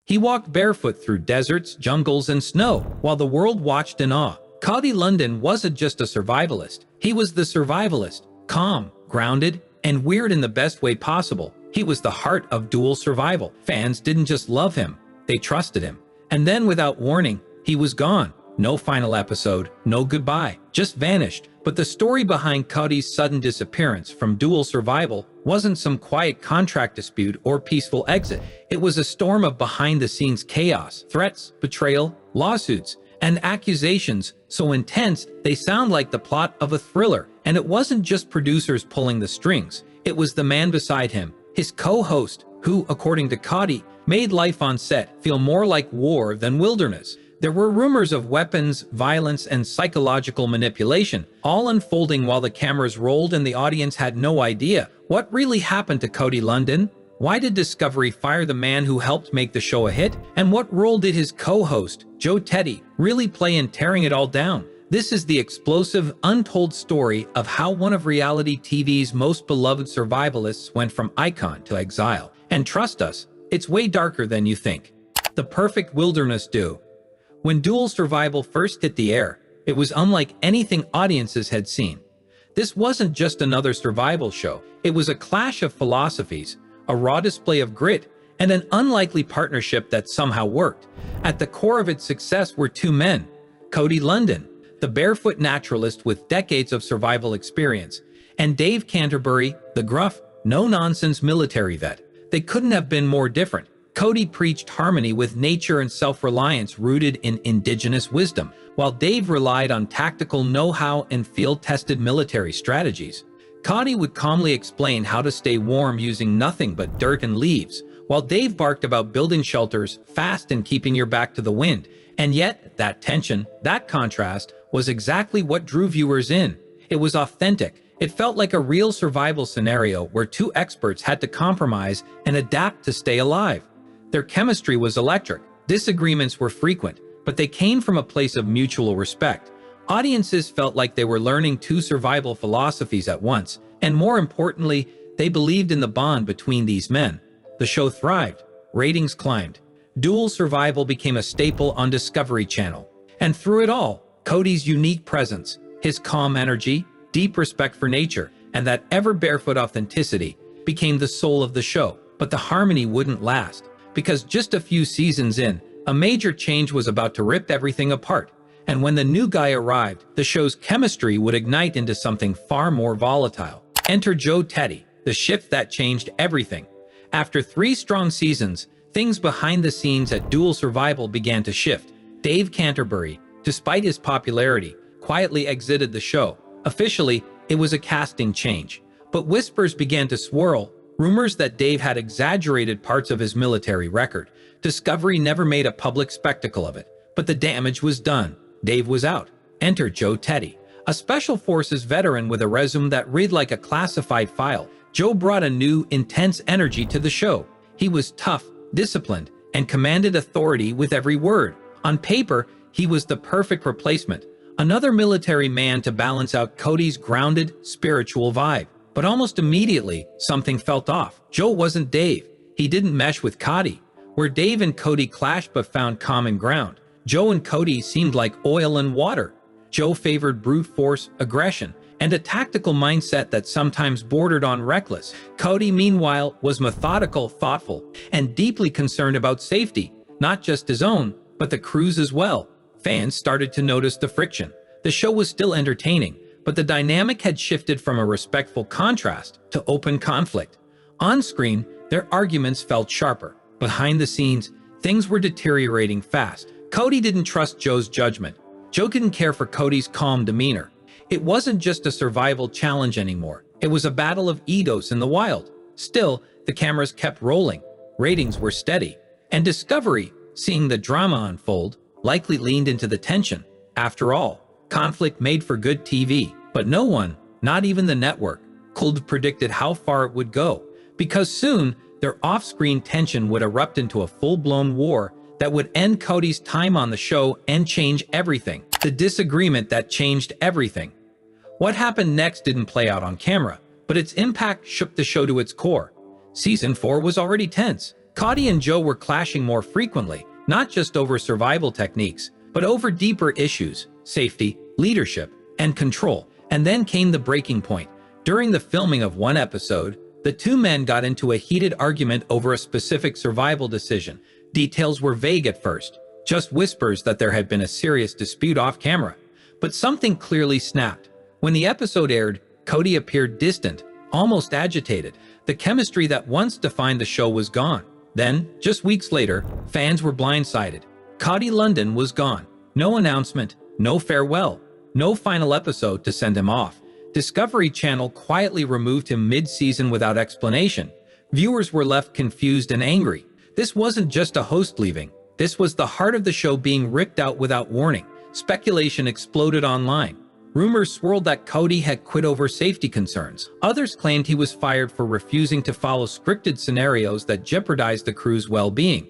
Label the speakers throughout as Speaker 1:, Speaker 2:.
Speaker 1: He walked barefoot through deserts, jungles, and snow, while the world watched in awe. Cody Lundin wasn't just a survivalist. He was the survivalist, calm, grounded, and weird in the best way possible. He was the heart of dual survival. Fans didn't just love him, they trusted him. And then, without warning, he was gone. No final episode, no goodbye, just vanished. But the story behind Cody's sudden disappearance from dual survival wasn't some quiet contract dispute or peaceful exit. It was a storm of behind-the-scenes chaos, threats, betrayal, lawsuits, and accusations so intense they sound like the plot of a thriller. And it wasn't just producers pulling the strings. It was the man beside him, his co-host, who, according to Cody, made life on set feel more like war than wilderness. There were rumors of weapons, violence, and psychological manipulation, all unfolding while the cameras rolled and the audience had no idea. What really happened to Cody Lundin? Why did Discovery fire the man who helped make the show a hit? And what role did his co-host, Joe Teddy, really play in tearing it all down? This is the explosive, untold story of how one of reality TV's most beloved survivalists went from icon to exile. And trust us, it's way darker than you think. The perfect wilderness duo. When dual survival first hit the air, it was unlike anything audiences had seen. This wasn't just another survival show. It was a clash of philosophies, a raw display of grit, and an unlikely partnership that somehow worked. At the core of its success were two men: Cody Lundin, the barefoot naturalist with decades of survival experience, and Dave Canterbury, the gruff, no-nonsense military vet. They couldn't have been more different. Cody preached harmony with nature and self-reliance rooted in indigenous wisdom, while Dave relied on tactical know-how and field-tested military strategies. Cody would calmly explain how to stay warm using nothing but dirt and leaves, while Dave barked about building shelters fast and keeping your back to the wind. And yet, that tension, that contrast, was exactly what drew viewers in. It was authentic. It felt like a real survival scenario where two experts had to compromise and adapt to stay alive. Their chemistry was electric. Disagreements were frequent, but they came from a place of mutual respect. Audiences felt like they were learning two survival philosophies at once, and more importantly, they believed in the bond between these men. The show thrived. Ratings climbed. Dual survival became a staple on Discovery Channel. And through it all, Cody's unique presence, his calm energy, deep respect for nature, and that ever-barefoot authenticity became the soul of the show. But the harmony wouldn't last, because just a few seasons in, a major change was about to rip everything apart. And when the new guy arrived, the show's chemistry would ignite into something far more volatile. Enter Joe Teddy, the shift that changed everything. After 3 strong seasons, things behind the scenes at Dual Survival began to shift. Dave Canterbury, despite his popularity, quietly exited the show. Officially, it was a casting change. But whispers began to swirl, rumors that Dave had exaggerated parts of his military record. Discovery never made a public spectacle of it, but the damage was done. Dave was out. Enter Joe Teddy, a Special Forces veteran with a resume that read like a classified file. Joe brought a new, intense energy to the show. He was tough, disciplined, and commanded authority with every word. On paper, he was the perfect replacement, another military man to balance out Cody's grounded, spiritual vibe. But almost immediately, something felt off. Joe wasn't Dave. He didn't mesh with Cody. Where Dave and Cody clashed but found common ground, Joe and Cody seemed like oil and water. Joe favored brute force, aggression, and a tactical mindset that sometimes bordered on reckless. Cody, meanwhile, was methodical, thoughtful, and deeply concerned about safety, not just his own, but the crew's as well. Fans started to notice the friction. The show was still entertaining, but the dynamic had shifted from a respectful contrast to open conflict. On screen, their arguments felt sharper. Behind the scenes, things were deteriorating fast. Cody didn't trust Joe's judgment. Joe didn't care for Cody's calm demeanor. It wasn't just a survival challenge anymore. It was a battle of egos in the wild. Still, the cameras kept rolling. Ratings were steady. And Discovery, seeing the drama unfold, likely leaned into the tension. After all, conflict made for good TV, but no one, not even the network, could have predicted how far it would go, because soon their off-screen tension would erupt into a full-blown war that would end Cody's time on the show and change everything. The disagreement that changed everything. What happened next didn't play out on camera, but its impact shook the show to its core. Season 4 was already tense. Cody and Joe were clashing more frequently, not just over survival techniques, but over deeper issues: safety, leadership, and control. And then came the breaking point. During the filming of one episode, the two men got into a heated argument over a specific survival decision. Details were vague at first, just whispers that there had been a serious dispute off camera. But something clearly snapped. When the episode aired, Cody appeared distant, almost agitated. The chemistry that once defined the show was gone. Then, just weeks later, fans were blindsided. Cody Lundin was gone. No announcement, no farewell, no final episode to send him off. Discovery Channel quietly removed him mid-season without explanation. Viewers were left confused and angry. This wasn't just a host leaving. This was the heart of the show being ripped out without warning. Speculation exploded online. Rumors swirled that Cody had quit over safety concerns. Others claimed he was fired for refusing to follow scripted scenarios that jeopardized the crew's well-being.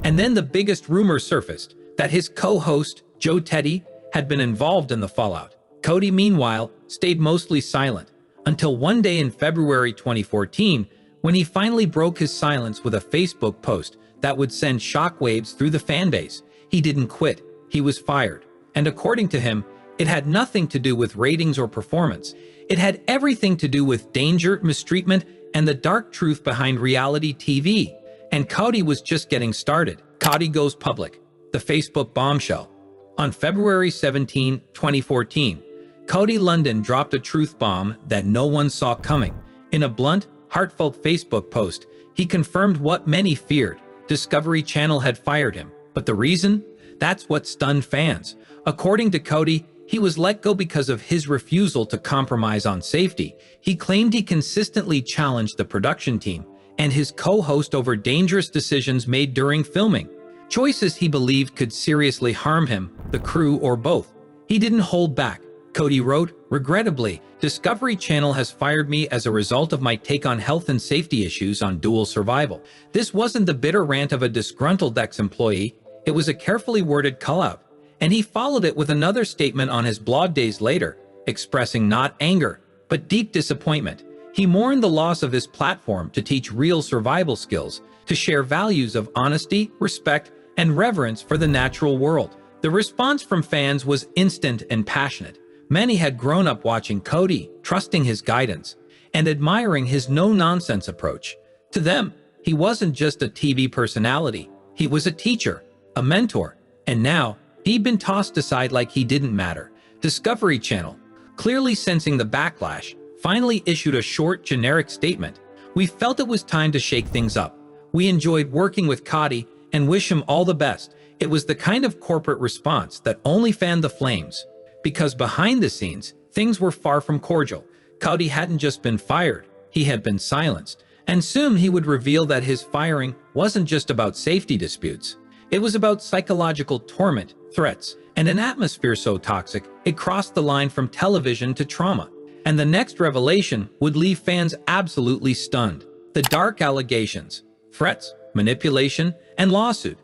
Speaker 1: And then the biggest rumor surfaced, that his co-host, Joe Teddy, had been involved in the fallout. Cody, meanwhile, stayed mostly silent, until one day in February 2014, when he finally broke his silence with a Facebook post that would send shockwaves through the fanbase. He didn't quit, he was fired. And according to him, it had nothing to do with ratings or performance. It had everything to do with danger, mistreatment, and the dark truth behind reality TV. And Cody was just getting started. Cody goes public. The Facebook bombshell. On February 17, 2014, Cody Lundin dropped a truth bomb that no one saw coming. In a blunt, heartfelt Facebook post, he confirmed what many feared. Discovery Channel had fired him. But the reason? That's what stunned fans. According to Cody, he was let go because of his refusal to compromise on safety. He claimed he consistently challenged the production team and his co-host over dangerous decisions made during filming. Choices he believed could seriously harm him, the crew, or both. He didn't hold back. Cody wrote, "Regrettably, Discovery Channel has fired me as a result of my take on health and safety issues on dual survival." This wasn't the bitter rant of a disgruntled ex-employee. It was a carefully worded call-out. And he followed it with another statement on his blog days later, expressing not anger, but deep disappointment. He mourned the loss of his platform to teach real survival skills, to share values of honesty, respect, and reverence for the natural world. The response from fans was instant and passionate. Many had grown up watching Cody, trusting his guidance, and admiring his no-nonsense approach. To them, he wasn't just a TV personality. He was a teacher, a mentor, and now, he'd been tossed aside like he didn't matter. Discovery Channel, clearly sensing the backlash, finally issued a short, generic statement. "We felt it was time to shake things up. We enjoyed working with Cody and wish him all the best." It was the kind of corporate response that only fanned the flames. Because behind the scenes, things were far from cordial. Cody hadn't just been fired, he had been silenced. And soon he would reveal that his firing wasn't just about safety disputes. It was about psychological torment, threats, and an atmosphere so toxic it crossed the line from television to trauma. And the next revelation would leave fans absolutely stunned. The dark allegations, threats, manipulation, and lawsuit.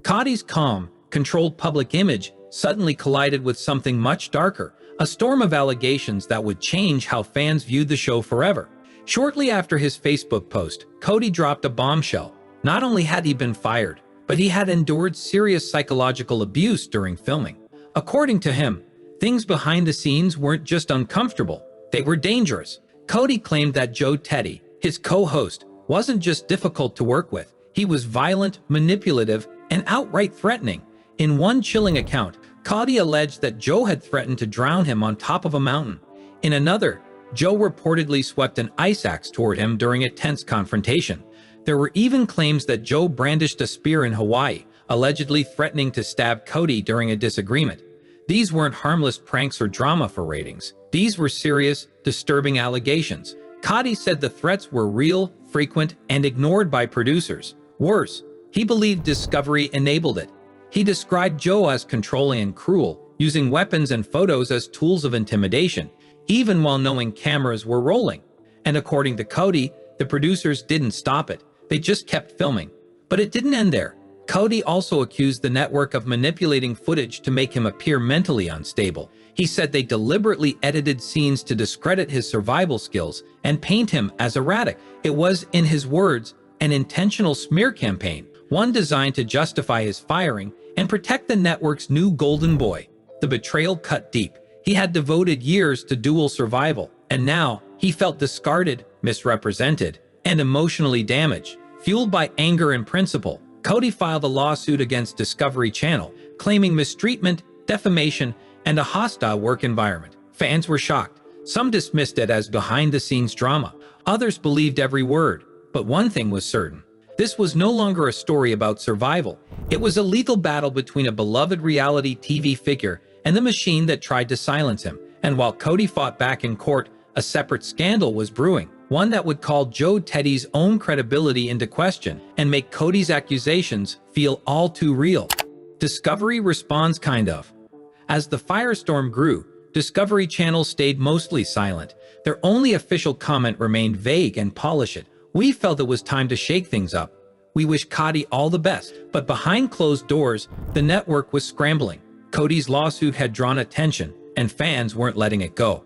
Speaker 1: Cody's calm, controlled public image suddenly collided with something much darker, a storm of allegations that would change how fans viewed the show forever. Shortly after his Facebook post, Cody dropped a bombshell. Not only had he been fired, but he had endured serious psychological abuse during filming. According to him, things behind the scenes weren't just uncomfortable, they were dangerous. Cody claimed that Joe Teddy, his co-host, wasn't just difficult to work with. He was violent, manipulative, and outright threatening. In one chilling account, Cody alleged that Joe had threatened to drown him on top of a mountain. In another, Joe reportedly swept an ice axe toward him during a tense confrontation. There were even claims that Joe brandished a spear in Hawaii, allegedly threatening to stab Cody during a disagreement. These weren't harmless pranks or drama for ratings. These were serious, disturbing allegations. Cody said the threats were real, frequent, and ignored by producers. Worse, he believed Discovery enabled it. He described Joe as controlling and cruel, using weapons and photos as tools of intimidation, even while knowing cameras were rolling. And according to Cody, the producers didn't stop it. They just kept filming. But it didn't end there. Cody also accused the network of manipulating footage to make him appear mentally unstable. He said they deliberately edited scenes to discredit his survival skills and paint him as erratic. It was, in his words, an intentional smear campaign, one designed to justify his firing and protect the network's new golden boy. The betrayal cut deep. He had devoted years to dual survival, and now he felt discarded, misrepresented, and emotionally damaged. Fueled by anger and principle, Cody filed a lawsuit against Discovery Channel, claiming mistreatment, defamation, and a hostile work environment. Fans were shocked. Some dismissed it as behind-the-scenes drama. Others believed every word. But one thing was certain. This was no longer a story about survival. It was a lethal battle between a beloved reality TV figure and the machine that tried to silence him. And while Cody fought back in court, a separate scandal was brewing, one that would call Joe Teddy's own credibility into question and make Cody's accusations feel all too real. Discovery responds kind of. As the firestorm grew, Discovery Channel stayed mostly silent. Their only official comment remained vague and polished. "We felt it was time to shake things up. We wish Cody all the best." But behind closed doors, the network was scrambling. Cody's lawsuit had drawn attention, and fans weren't letting it go.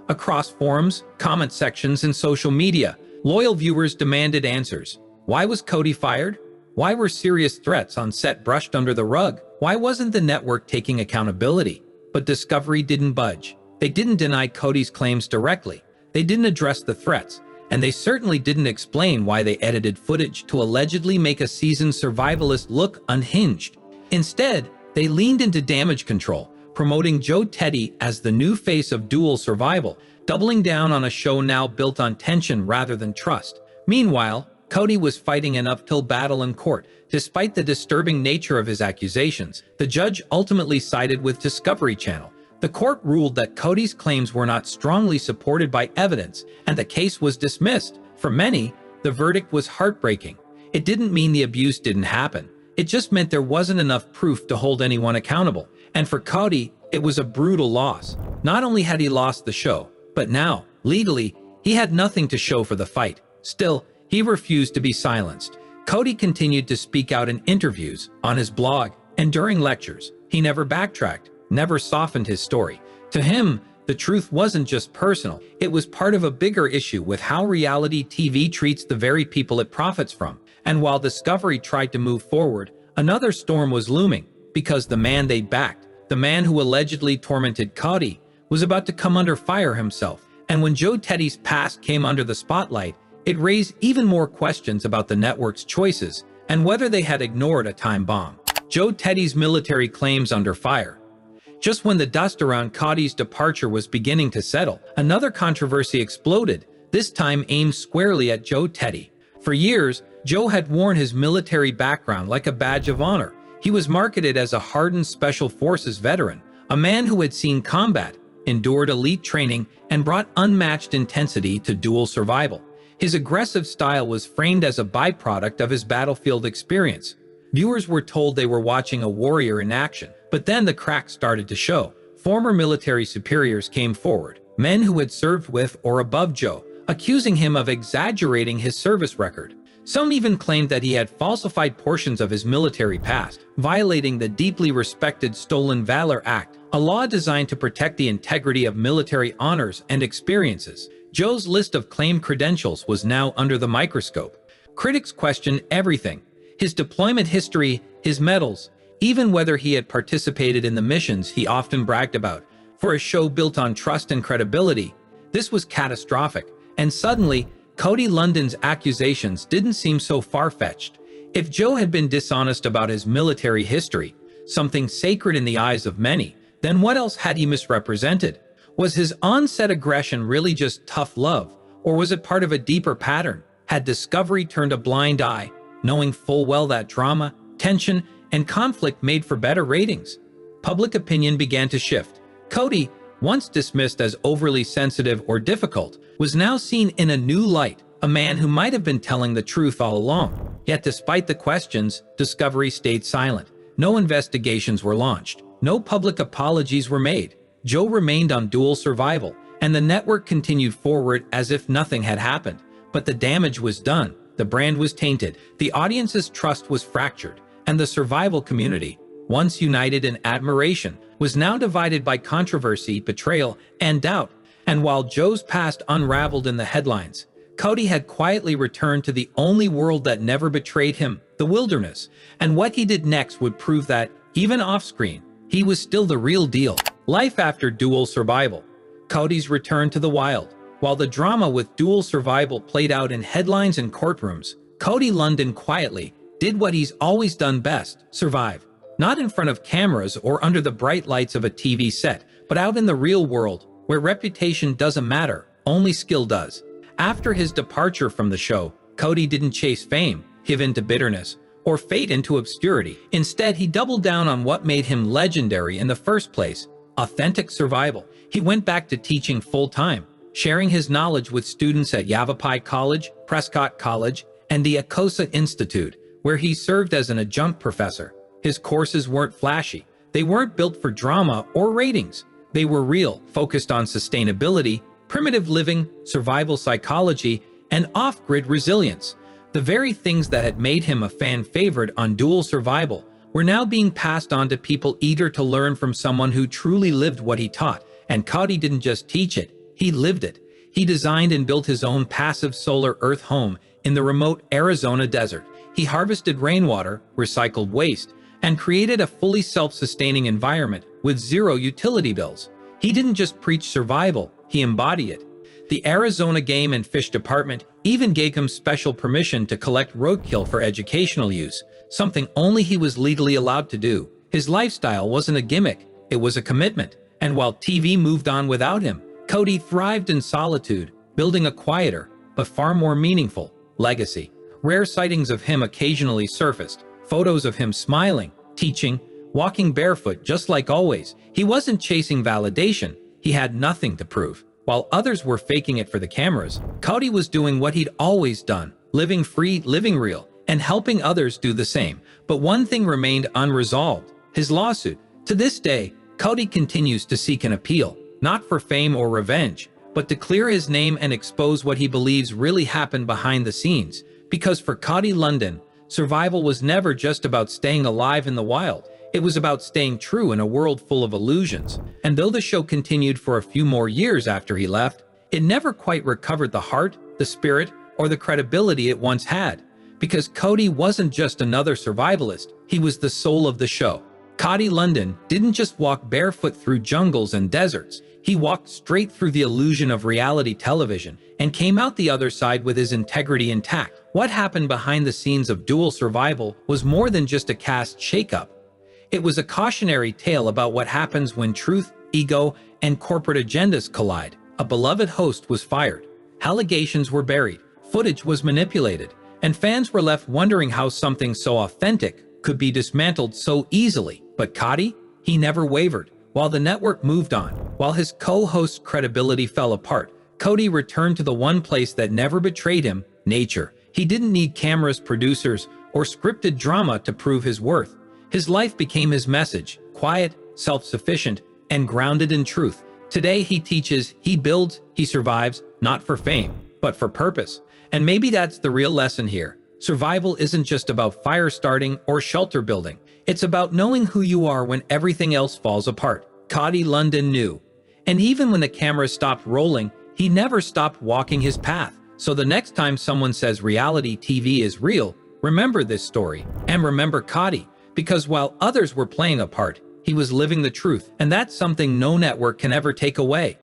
Speaker 1: Across forums, comment sections, and social media, loyal viewers demanded answers. Why was Cody fired? Why were serious threats on set brushed under the rug? Why wasn't the network taking accountability? But Discovery didn't budge. They didn't deny Cody's claims directly. They didn't address the threats. And they certainly didn't explain why they edited footage to allegedly make a seasoned survivalist look unhinged. Instead, they leaned into damage control, promoting Joe Teddy as the new face of dual survival, doubling down on a show now built on tension rather than trust. Meanwhile, Cody was fighting an uphill battle in court. Despite the disturbing nature of his accusations, the judge ultimately sided with Discovery Channel. The court ruled that Cody's claims were not strongly supported by evidence, and the case was dismissed. For many, the verdict was heartbreaking. It didn't mean the abuse didn't happen. It just meant there wasn't enough proof to hold anyone accountable. And for Cody, it was a brutal loss. Not only had he lost the show, but now, legally, he had nothing to show for the fight. Still, he refused to be silenced. Cody continued to speak out in interviews, on his blog, and during lectures. He never backtracked, never softened his story. To him, the truth wasn't just personal. It was part of a bigger issue with how reality TV treats the very people it profits from. And while Discovery tried to move forward, another storm was looming, because the man they backed, the man who allegedly tormented Cody, was about to come under fire himself. And when Joe Teddy's past came under the spotlight, it raised even more questions about the network's choices and whether they had ignored a time bomb. Joe Teddy's military claims under fire. Just when the dust around Cody's departure was beginning to settle, another controversy exploded, this time aimed squarely at Joe Teddy. For years, Joe had worn his military background like a badge of honor. He was marketed as a hardened Special Forces veteran, a man who had seen combat, endured elite training, and brought unmatched intensity to dual survival. His aggressive style was framed as a byproduct of his battlefield experience. Viewers were told they were watching a warrior in action, but then the cracks started to show. Former military superiors came forward, men who had served with or above Joe, accusing him of exaggerating his service record. Some even claimed that he had falsified portions of his military past, violating the deeply respected Stolen Valor Act, a law designed to protect the integrity of military honors and experiences. Joe's list of claimed credentials was now under the microscope. Critics questioned everything: his deployment history, his medals, even whether he had participated in the missions he often bragged about. For a show built on trust and credibility, this was catastrophic, and suddenly, Cody Lundin's accusations didn't seem so far-fetched. If Joe had been dishonest about his military history, something sacred in the eyes of many, then what else had he misrepresented? Was his on-set aggression really just tough love, or was it part of a deeper pattern? Had Discovery turned a blind eye, knowing full well that drama, tension, and conflict made for better ratings? Public opinion began to shift. Cody, once dismissed as overly sensitive or difficult, was now seen in a new light, a man who might have been telling the truth all along. Yet despite the questions, Discovery stayed silent. No investigations were launched. No public apologies were made. Joe remained on dual survival, and the network continued forward as if nothing had happened. But the damage was done. The brand was tainted. The audience's trust was fractured, and the survival community, once united in admiration, was now divided by controversy, betrayal, and doubt. And while Joe's past unraveled in the headlines, Cody had quietly returned to the only world that never betrayed him, the wilderness, and what he did next would prove that, even off-screen, he was still the real deal. Life after dual survival. Cody's return to the wild. While the drama with dual survival played out in headlines and courtrooms, Cody Lundin quietly did what he's always done best: survive. Not in front of cameras or under the bright lights of a TV set, but out in the real world, where reputation doesn't matter, only skill does. After his departure from the show, Cody didn't chase fame, give in to bitterness, or fade into obscurity. Instead, he doubled down on what made him legendary in the first place: authentic survival. He went back to teaching full-time, sharing his knowledge with students at Yavapai College, Prescott College, and the Akosa Institute, where he served as an adjunct professor. His courses weren't flashy. They weren't built for drama or ratings. They were real, focused on sustainability, primitive living, survival psychology, and off-grid resilience. The very things that had made him a fan favorite on Dual Survival were now being passed on to people eager to learn from someone who truly lived what he taught. And Cody didn't just teach it, he lived it. He designed and built his own passive solar Earth home in the remote Arizona desert. He harvested rainwater, recycled waste, and created a fully self-sustaining environment with zero utility bills. He didn't just preach survival, he embodied it. The Arizona Game and Fish Department even gave him special permission to collect roadkill for educational use, something only he was legally allowed to do. His lifestyle wasn't a gimmick, it was a commitment. And while TV moved on without him, Cody thrived in solitude, building a quieter, but far more meaningful, legacy. Rare sightings of him occasionally surfaced, photos of him smiling, teaching, walking barefoot just like always. He wasn't chasing validation, he had nothing to prove. While others were faking it for the cameras, Cody was doing what he'd always done, living free, living real, and helping others do the same. But one thing remained unresolved: his lawsuit. To this day, Cody continues to seek an appeal, not for fame or revenge, but to clear his name and expose what he believes really happened behind the scenes. Because for Cody Lundin, survival was never just about staying alive in the wild. It was about staying true in a world full of illusions. And though the show continued for a few more years after he left, it never quite recovered the heart, the spirit, or the credibility it once had. Because Cody wasn't just another survivalist, he was the soul of the show. Cody Lundin didn't just walk barefoot through jungles and deserts. He walked straight through the illusion of reality television and came out the other side with his integrity intact. What happened behind the scenes of Dual Survival was more than just a cast shakeup. It was a cautionary tale about what happens when truth, ego, and corporate agendas collide. A beloved host was fired, allegations were buried, footage was manipulated, and fans were left wondering how something so authentic could be dismantled so easily. But Cody, he never wavered. While the network moved on, while his co-host's credibility fell apart, Cody returned to the one place that never betrayed him: nature. He didn't need cameras, producers, or scripted drama to prove his worth. His life became his message: quiet, self-sufficient, and grounded in truth. Today he teaches, he builds, he survives, not for fame, but for purpose. And maybe that's the real lesson here. Survival isn't just about fire starting or shelter building. It's about knowing who you are when everything else falls apart. Cody Lundin knew. And even when the camera stopped rolling, he never stopped walking his path. So the next time someone says reality TV is real, remember this story. And remember Cody. Because while others were playing a part, he was living the truth. And that's something no network can ever take away.